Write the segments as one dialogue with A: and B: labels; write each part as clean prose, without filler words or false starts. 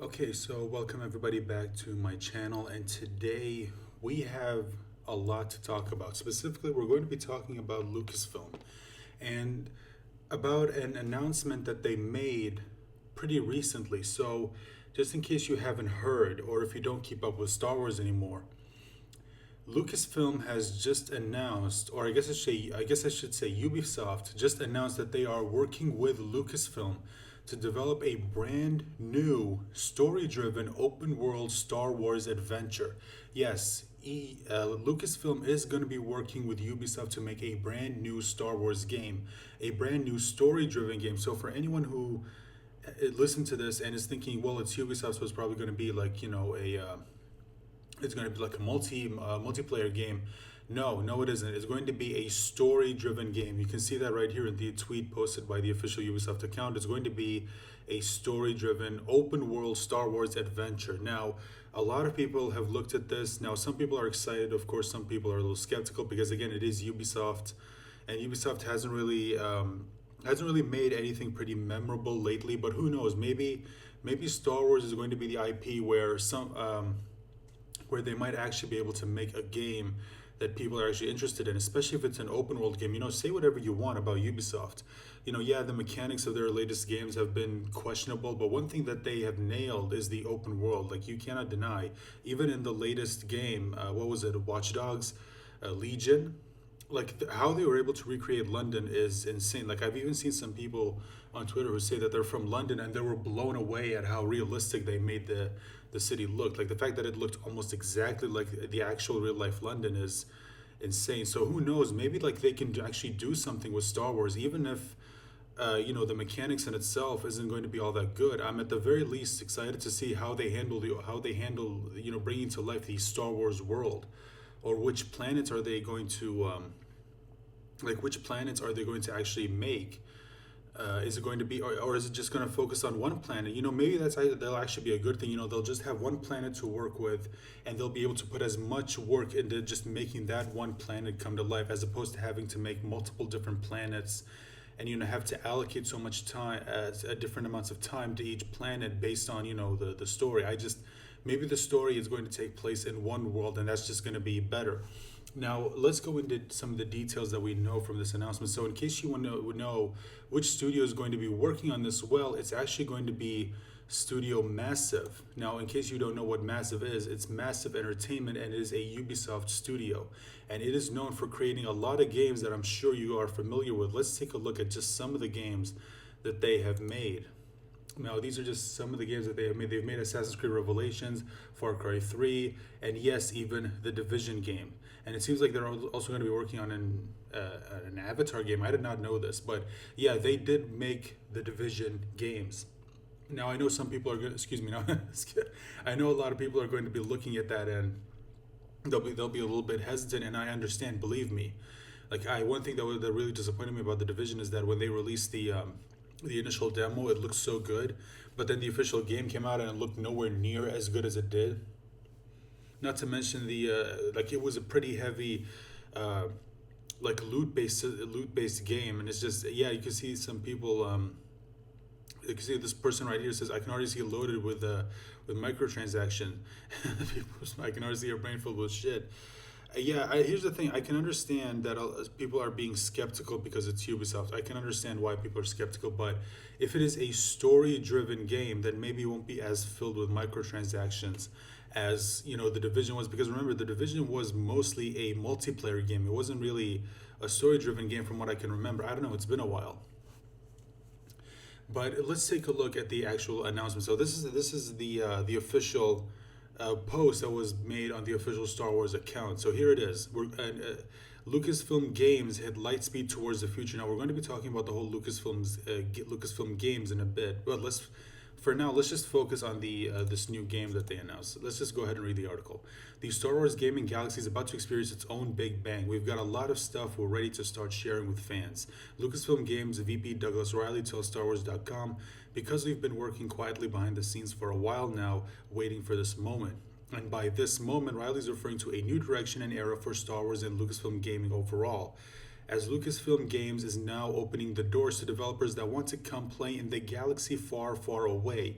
A: Okay, so welcome everybody back to my channel, and today we have a lot to talk about. Specifically, we're going to be talking about Lucasfilm and about an announcement that they made pretty recently. So, just in case you haven't heard, or if you don't keep up with Star Wars anymore, Lucasfilm has just announced, or I guess I should say Ubisoft just announced that they are working with Lucasfilm to develop a brand new story-driven open-world Star Wars adventure. Yes, Lucasfilm is going to be working with Ubisoft to make a brand new Star Wars game, a brand new story-driven game. So for anyone who listened to this and is thinking, well, it's Ubisoft, so it's probably going to be like a it's going to be like a multiplayer game. No, no, it isn't. It's going to be a story-driven game. You can see that right here in the tweet posted by the official Ubisoft account. It's going to be a story-driven, open-world Star Wars adventure. Now, a lot of people have looked at this. Now, some people are excited. Of course, some people are a little skeptical because, again, it is Ubisoft, and Ubisoft hasn't really made anything pretty memorable lately. But who knows? Maybe Star Wars is going to be the IP where they might actually be able to make a game that people are actually interested in, especially if it's an open world game. Say whatever you want about Ubisoft. Yeah, the mechanics of their latest games have been questionable, but one thing that they have nailed is the open world. Like, you cannot deny, even in the latest game, what was it, Watch Dogs Legion? Like, how they were able to recreate London is insane. Like, I've even seen some people on Twitter who say that they're from London and they were blown away at how realistic they made the city look. Like, the fact that it looked almost exactly like the actual real life London is insane. So who knows? Maybe like they can actually do something with Star Wars, even if the mechanics in itself isn't going to be all that good. I'm at the very least excited to see how they handle bringing to life the Star Wars world, or which planets are they going to which planets are they going to actually make? Is it going to be, or is it just going to focus on one planet? Maybe that'll actually be a good thing. They'll just have one planet to work with, and they'll be able to put as much work into just making that one planet come to life, as opposed to having to make multiple different planets, and have to allocate so much time, different amounts of time to each planet based on the story. Maybe the story is going to take place in one world, and that's just going to be better. Now, let's go into some of the details that we know from this announcement. So, in case you want to know which studio is going to be working on this, well, it's actually going to be Studio Massive. Now, in case you don't know what Massive is, it's Massive Entertainment, and it is a Ubisoft studio. And it is known for creating a lot of games that I'm sure you are familiar with. Let's take a look at just some of the games that they have made. Now, these are just some of the games that they have made. They've made Assassin's Creed Revelations, Far Cry 3, and yes, even the Division game. And it seems like they're also going to be working on an Avatar game. I did not know this, but yeah, they did make the Division games. Now, I know some people are going. Excuse me. Now, I know a lot of people are going to be looking at that, and they'll be a little bit hesitant, and I understand. Believe me. Like, one thing that really disappointed me about the Division is that when they released the initial demo, it looked so good, but then the official game came out and it looked nowhere near as good as it did. Not to mention it was a pretty heavy like loot based game, and it's just, yeah, you can see some people. You can see this person right here says, I can already see it loaded with microtransaction. I can already see your brain filled with shit. Yeah, here's the thing. I can understand that people are being skeptical because it's Ubisoft. I can understand why people are skeptical, but if it is a story-driven game, then maybe it won't be as filled with microtransactions as the Division was. Because remember, the Division was mostly a multiplayer game. It wasn't really a story-driven game, from what I can remember. I don't know. It's been a while. But let's take a look at the actual announcement. So this is the official post that was made on the official Star Wars account. So here it is. Lucasfilm Games hit light speed towards the future. Now we're going to be talking about the whole Lucasfilm games in a bit, but for now, let's just focus on the this new game that they announced. Let's just go ahead and read the article. The Star Wars gaming galaxy is about to experience its own big bang. We've got a lot of stuff we're ready to start sharing with fans. Lucasfilm Games VP Douglas Riley tells StarWars.com, because we've been working quietly behind the scenes for a while now, waiting for this moment. And by this moment, Riley's referring to a new direction and era for Star Wars and Lucasfilm gaming overall, as Lucasfilm Games is now opening the doors to developers that want to come play in the galaxy far, far away.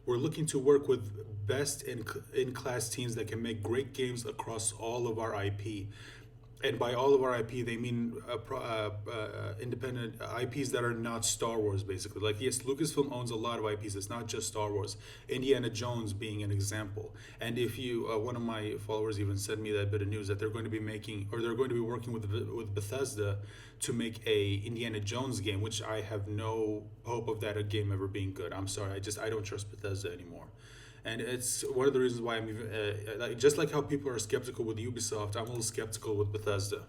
A: We're looking to work with best in class teams that can make great games across all of our IP. And by all of our IP, they mean independent IPs that are not Star Wars, basically. Like, yes, Lucasfilm owns a lot of IPs. It's not just Star Wars. Indiana Jones being an example. And if you, one of my followers even sent me that bit of news that they're going to be making, or they're going to be working with Bethesda to make a Indiana Jones game, which I have no hope of that a game ever being good. I'm sorry, I don't trust Bethesda anymore. And it's one of the reasons why I'm even just like how people are skeptical with Ubisoft, I'm a little skeptical with Bethesda.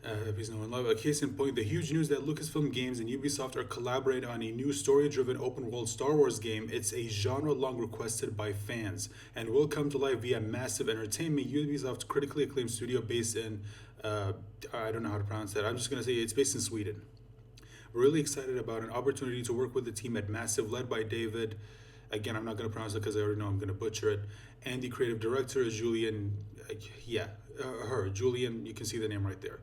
A: Please no one love. A case in point, the huge news that Lucasfilm Games and Ubisoft are collaborating on a new story-driven open-world Star Wars game. It's a genre long requested by fans and will come to life via Massive Entertainment, Ubisoft's critically acclaimed studio based in I don't know how to pronounce that. I'm just gonna say it's based in Sweden. We're really excited about an opportunity to work with the team at Massive, led by David. Again, I'm not going to pronounce it because I already know I'm going to butcher it. And the creative director is Julian. Julian, you can see the name right there.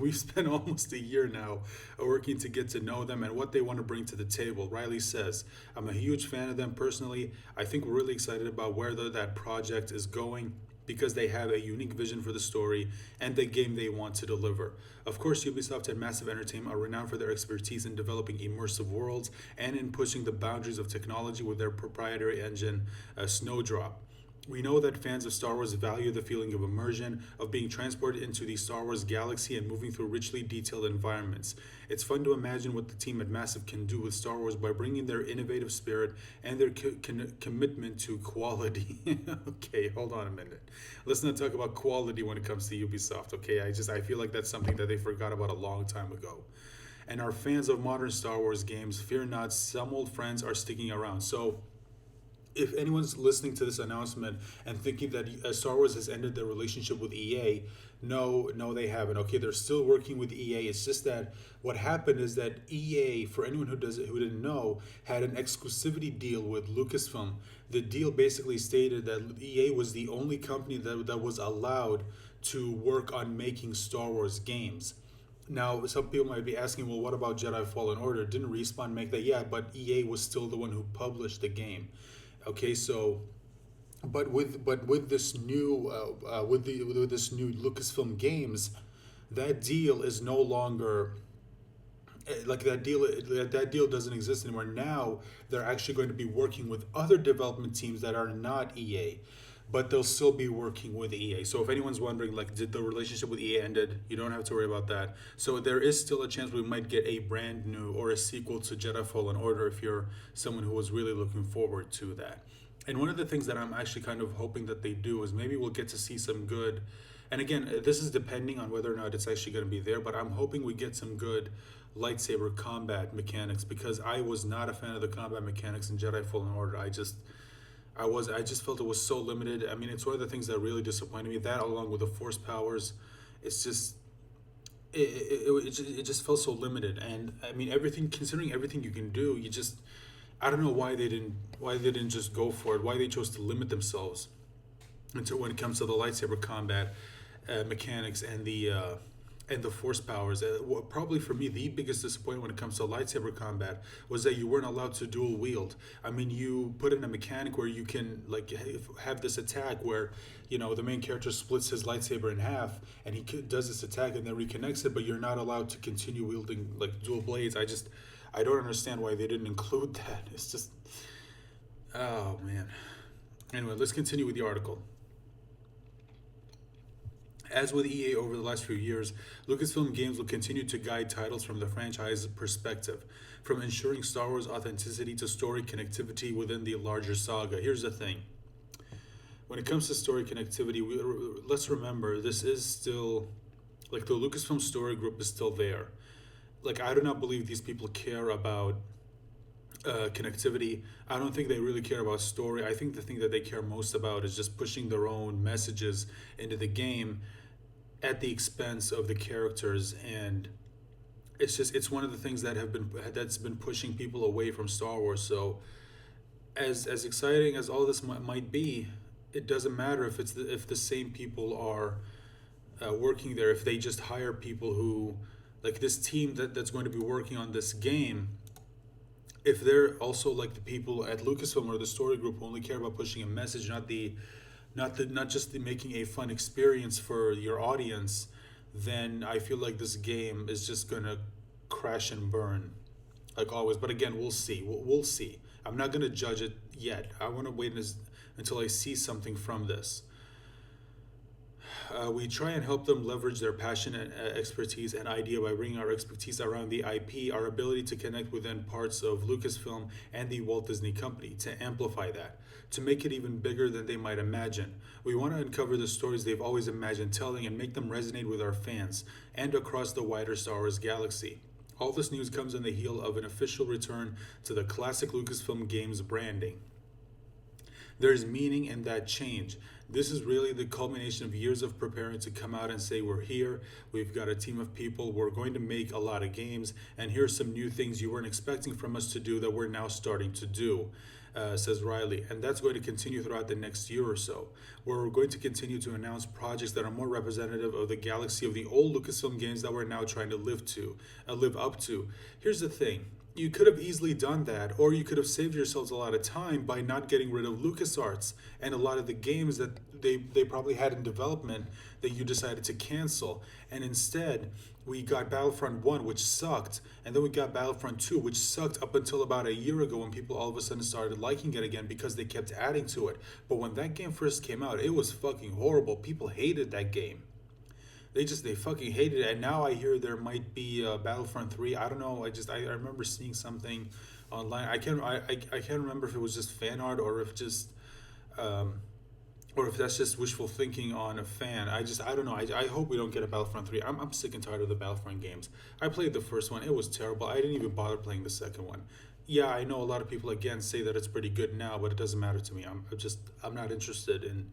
A: We've spent almost a year now working to get to know them and what they want to bring to the table. Riley says, I'm a huge fan of them personally. I think we're really excited about where that project is going, because they have a unique vision for the story and the game they want to deliver. Of course, Ubisoft and Massive Entertainment are renowned for their expertise in developing immersive worlds and in pushing the boundaries of technology with their proprietary engine, Snowdrop. We know that fans of Star Wars value the feeling of immersion, of being transported into the Star Wars galaxy and moving through richly detailed environments. It's fun to imagine what the team at Massive can do with Star Wars by bringing their innovative spirit and their commitment to quality. Okay, hold on a minute. Let's not talk about quality when it comes to Ubisoft, okay? I feel like that's something that they forgot about a long time ago. And our fans of modern Star Wars games, fear not, some old friends are sticking around. So, if anyone's listening to this announcement and thinking that Star Wars has ended their relationship with EA, no, they haven't. Okay, they're still working with EA. It's just that what happened is that EA, for anyone who didn't know, had an exclusivity deal with Lucasfilm. The deal basically stated that EA was the only company that was allowed to work on making Star Wars games. Now, some people might be asking, well, what about Jedi Fallen Order? Didn't Respawn make that? Yeah, but EA was still the one who published the game. Okay, so, but with this new with this new Lucasfilm Games, that deal is no longer like that deal doesn't exist anymore. Now they're actually going to be working with other development teams that are not EA, but they'll still be working with EA. So if anyone's wondering, like, did the relationship with EA ended? You don't have to worry about that. So there is still a chance we might get a brand new or a sequel to Jedi Fallen Order if you're someone who was really looking forward to that. And one of the things that I'm actually kind of hoping that they do is maybe we'll get to see some good, and again, this is depending on whether or not it's actually going to be there, but I'm hoping we get some good lightsaber combat mechanics, because I was not a fan of the combat mechanics in Jedi Fallen Order. I just felt it was so limited. I mean, it's one of the things that really disappointed me. That, along with the force powers, it's just it just felt so limited. And I mean, considering everything you can do, I don't know why they didn't just go for it. Why they chose to limit themselves until when it comes to the lightsaber combat mechanics and the force powers. Probably for me, the biggest disappointment when it comes to lightsaber combat was that you weren't allowed to dual wield. I mean, you put in a mechanic where you can like have this attack where, you know, the main character splits his lightsaber in half and he does this attack and then reconnects it, but you're not allowed to continue wielding like dual blades. I don't understand why they didn't include that. It's just, oh man. Anyway, let's continue with the article. As with EA over the last few years, Lucasfilm Games will continue to guide titles from the franchise perspective, from ensuring Star Wars authenticity to story connectivity within the larger saga. Here's the thing. When it comes to story connectivity, let's remember, this is still, like, the Lucasfilm story group is still there. Like, I do not believe these people care about connectivity. I don't think they really care about story. I think the thing that they care most about is just pushing their own messages into the game at the expense of the characters, and it's one of the things that's been pushing people away from Star Wars. So as exciting as all this might be, it doesn't matter if the same people are working there. If they just hire people who, like, this team that's going to be working on this game, if they're also like the people at Lucasfilm or the story group who only care about pushing a message, not just the making a fun experience for your audience, then I feel like this game is just gonna crash and burn, like always. But again, we'll see. We'll see. I'm not gonna judge it yet. I want to wait until I see something from this. We try and help them leverage their passion and expertise and idea by bringing our expertise around the IP, our ability to connect within parts of Lucasfilm and the Walt Disney Company to amplify that, to make it even bigger than they might imagine. We want to uncover the stories they've always imagined telling and make them resonate with our fans and across the wider Star Wars galaxy. All this news comes on the heel of an official return to the classic Lucasfilm Games branding. There's meaning in that change. This is really the culmination of years of preparing to come out and say, we're here, we've got a team of people, we're going to make a lot of games, and here's some new things you weren't expecting from us to do that we're now starting to do, says Riley. And that's going to continue throughout the next year or so, where we're going to continue to announce projects that are more representative of the galaxy of the old Lucasfilm games that we're now trying to live up to. Here's the thing. You could have easily done that, or you could have saved yourselves a lot of time by not getting rid of LucasArts and a lot of the games that they probably had in development that you decided to cancel. And instead, we got Battlefront 1, which sucked, and then we got Battlefront 2, which sucked up until about a year ago when people all of a sudden started liking it again because they kept adding to it. But when that game first came out, it was fucking horrible. People hated that game. They fucking hated it. And now I hear there might be Battlefront 3. I don't know. I remember seeing something online. I can't remember if it was just fan art or if just or if that's just wishful thinking on a fan. I don't know. I hope we don't get a Battlefront 3. I'm sick and tired of the Battlefront games. I played the first one. It was terrible. I didn't even bother playing the second one. Yeah, I know a lot of people again say that it's pretty good now, but it doesn't matter to me. I'm not interested in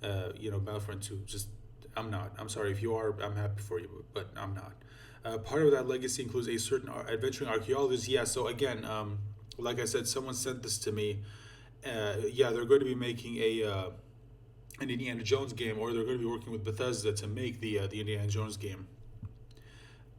A: Battlefront 2. I'm not. I'm sorry if you are. I'm happy for you, but I'm not. Part of that legacy includes a certain adventuring archaeologist. Yeah. So again, like I said, someone sent this to me. Yeah, they're going to be making an Indiana Jones game, or they're going to be working with Bethesda to make the Indiana Jones game.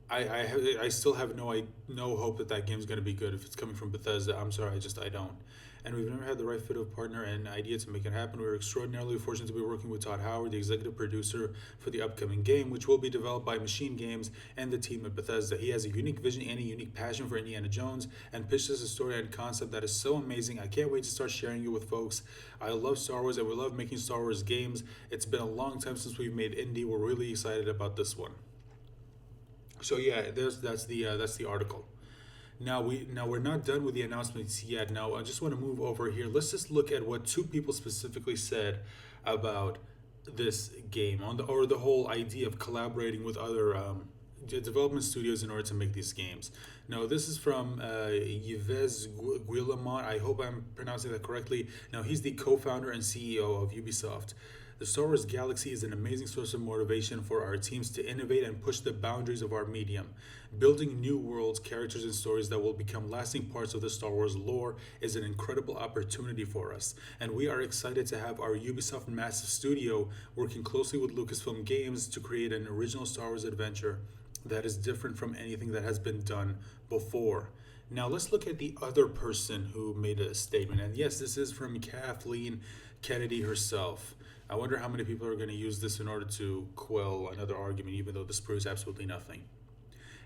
A: I still have no hope that game is going to be good if it's coming from Bethesda. I'm sorry, I don't. And we've never had the right fit of partner and idea to make it happen. We were extraordinarily fortunate to be working with Todd Howard, the executive producer for the upcoming game, which will be developed by Machine Games and the team at Bethesda. He has a unique vision and a unique passion for Indiana Jones and pitched us a story and concept that is so amazing. I can't wait to start sharing it with folks. I love Star Wars and we love making Star Wars games. It's been a long time since we've made indie. We're really excited about this one. So yeah, that's the article. Now we're not done with the announcements yet. Now I just want to move over here. Let's just look at what two people specifically said about this game or the whole idea of collaborating with other development studios in order to make these games. Now this is from Yves Guillemot. I hope I'm pronouncing that correctly. Now he's the co-founder and CEO of Ubisoft. The Star Wars galaxy is an amazing source of motivation for our teams to innovate and push the boundaries of our medium. Building new worlds, characters, and stories that will become lasting parts of the Star Wars lore is an incredible opportunity for us, and we are excited to have our Ubisoft massive studio working closely with Lucasfilm Games to create an original Star Wars adventure that is different from anything that has been done before. Now let's look at the other person who made a statement, and yes, this is from Kathleen Kennedy herself. I wonder how many people are going to use this in order to quell another argument, even though this proves absolutely nothing.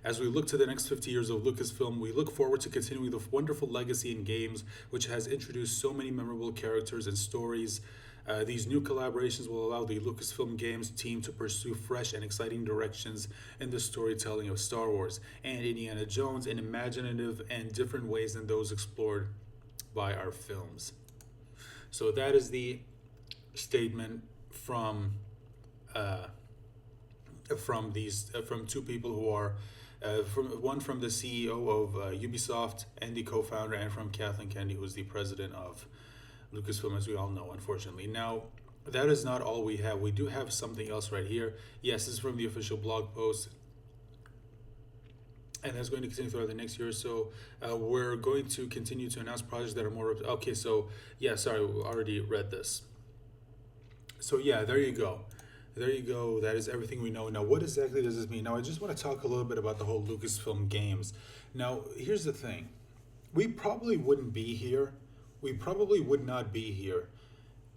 A: As we look to the next 50 years of Lucasfilm, we look forward to continuing the wonderful legacy in games, which has introduced so many memorable characters and stories. These new collaborations will allow the Lucasfilm Games team to pursue fresh and exciting directions in the storytelling of Star Wars and Indiana Jones in imaginative and different ways than those explored by our films. So that is the statement from two people who are from the CEO of Ubisoft and the co-founder, and from Kathleen Kennedy, who's the president of Lucasfilm, as we all know, unfortunately. Now, that is not all we have. We do have something else right here. Yes, this is from the official blog post, and that's going to continue throughout the next year or so. We're going to continue to announce projects that are more... Okay, so, yeah, sorry, we already read this. So yeah, there you go. There you go. That is everything we know. Now, what exactly does this mean? Now, I just want to talk a little bit about the whole Lucasfilm Games. Now, here's the thing. we probably wouldn't be here. We probably would not be here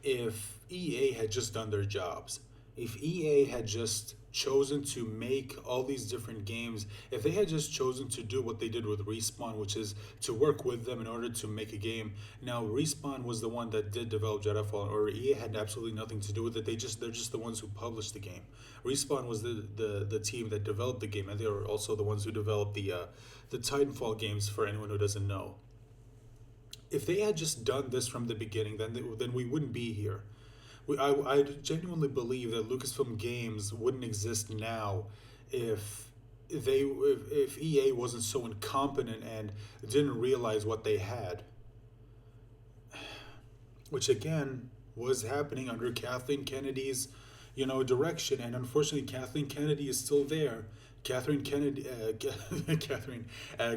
A: if EA had just done their jobs. If EA had just chosen to make all these different games, if they had just chosen to do what they did with Respawn, which is to work with them in order to make a game. Now, Respawn was the one that did develop Jetfall, or EA had absolutely nothing to do with it. They're just the ones who published the game. Respawn was the team that developed the game, and they were also the ones who developed the Titanfall games. For anyone who doesn't know, if they had just done this from the beginning, then we wouldn't be here. I genuinely believe that Lucasfilm Games wouldn't exist now if if EA wasn't so incompetent and didn't realize what they had, which again was happening under Kathleen Kennedy's direction, and unfortunately Kathleen Kennedy is still there. Catherine Kennedy,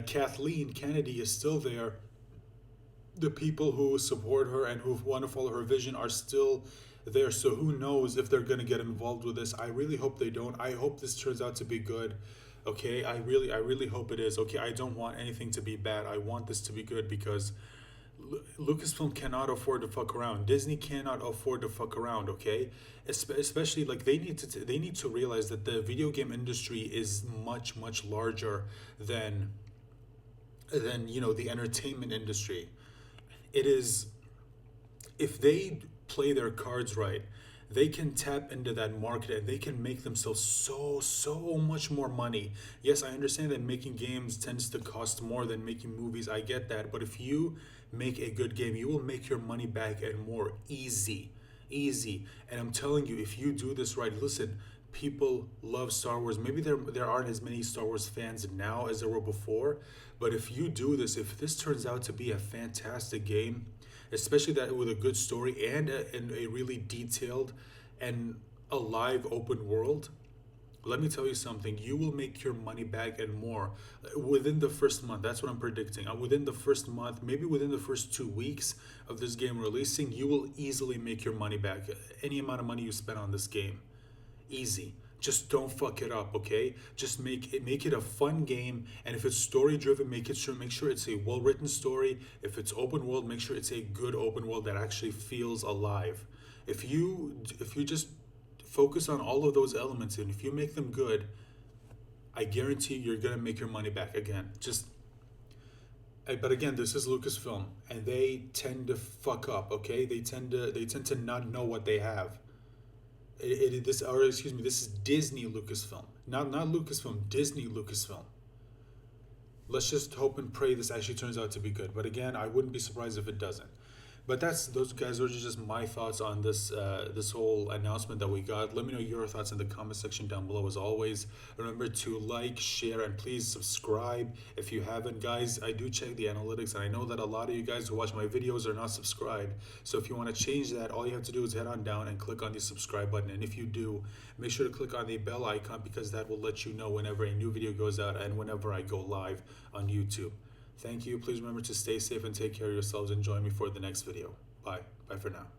A: Kathleen Kennedy is still there. The people who support her and who want to follow her vision are still there. So who knows if they're going to get involved with this. I really hope they don't. I hope this turns out to be good. Okay, I really hope it is. Okay, I don't want anything to be bad. I want this to be good because Lucasfilm cannot afford to fuck around. Disney cannot afford to fuck around. Okay, especially like they need to realize that the video game industry is much larger than the entertainment industry. It is, if they play their cards right, they can tap into that market and they can make themselves so much more money. Yes, I understand that making games tends to cost more than making movies. I get that. But if you make a good game, you will make your money back and more. Easy. And I'm telling you, if you do this right, listen, people love Star Wars. Maybe there aren't as many Star Wars fans now as there were before, but if you do this, if this turns out to be a fantastic game, especially that with a good story and a really detailed and alive open world, let me tell you something, you will make your money back and more within the first month. That's what I'm predicting. Within the first month, maybe within the first 2 weeks of this game releasing, you will easily make your money back. Any amount of money you spend on this game. Easy. Just don't fuck it up, okay? Just make it a fun game, and if it's story driven, make sure it's a well written story. If it's open world, make sure it's a good open world that actually feels alive. If you just focus on all of those elements and if you make them good, I guarantee you're gonna make your money back again. But again, this is Lucasfilm, and they tend to fuck up, okay? They tend to not know what they have. This is Disney Lucasfilm, not Lucasfilm, Disney Lucasfilm. Let's just hope and pray this actually turns out to be good. But again, I wouldn't be surprised if it doesn't. But those guys are just my thoughts on this whole announcement that we got. Let me know your thoughts in the comment section down below. As always, remember to like, share, and please subscribe if you haven't. Guys, I do check the analytics, and I know that a lot of you guys who watch my videos are not subscribed. So if you want to change that, all you have to do is head on down and click on the subscribe button. And if you do, make sure to click on the bell icon because that will let you know whenever a new video goes out and whenever I go live on YouTube. Thank you. Please remember to stay safe and take care of yourselves and join me for the next video. Bye. Bye for now.